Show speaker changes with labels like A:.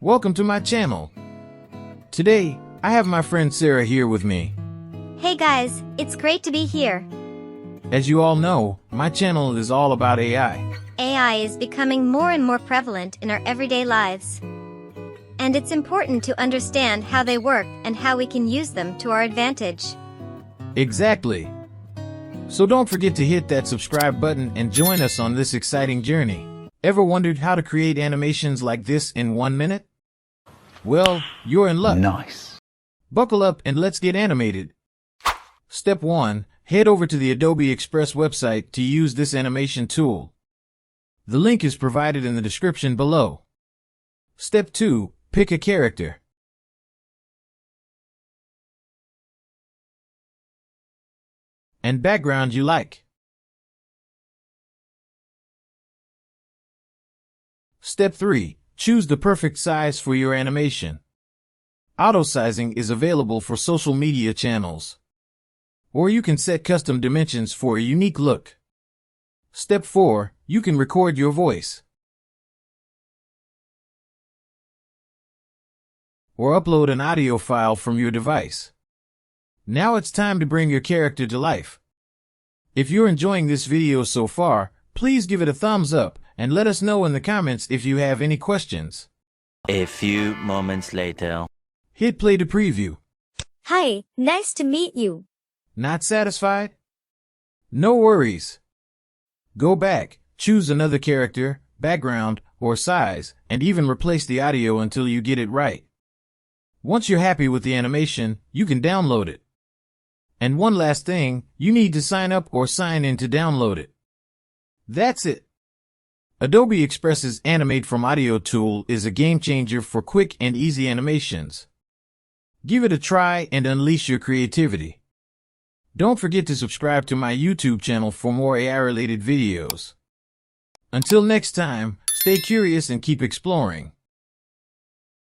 A: Welcome to my channel. Today, I have my friend Sarah here with me.
B: Hey guys, it's great to be here.
A: As you all know, my channel is all about AI.
B: AI is becoming more and more prevalent in our everyday lives. And it's important to understand how they work and how we can use them to our advantage.
A: Exactly. So don't forget to hit that subscribe button and join us on this exciting journey. Ever wondered how to create animations like this in 1 minute? Well, you're in luck.
C: Nice.
A: Buckle up and let's get animated. Step 1. Head over to the Adobe Express website to use this animation tool. The link is provided in the description below. Step 2. Pick a character. And background you like. Step 3. Choose the perfect size for your animation. Auto-sizing is available for social media channels. Or you can set custom dimensions for a unique look. Step 4. You can record your voice. Or upload an audio file from your device. Now it's time to bring your character to life. If you're enjoying this video so far, please give it a thumbs up and let us know in the comments if you have any questions.
C: A few moments later.
A: Hit play to preview.
B: Hi, nice to meet you.
A: Not satisfied? No worries. Go back, choose another character, background, or size, and even replace the audio until you get it right. Once you're happy with the animation, you can download it. And one last thing, you need to sign up or sign in to download it. That's it. Adobe Express's Animate from Audio tool is a game changer for quick and easy animations. Give it a try and unleash your creativity. Don't forget to subscribe to my YouTube channel for more AI-related videos. Until next time, stay curious and keep exploring.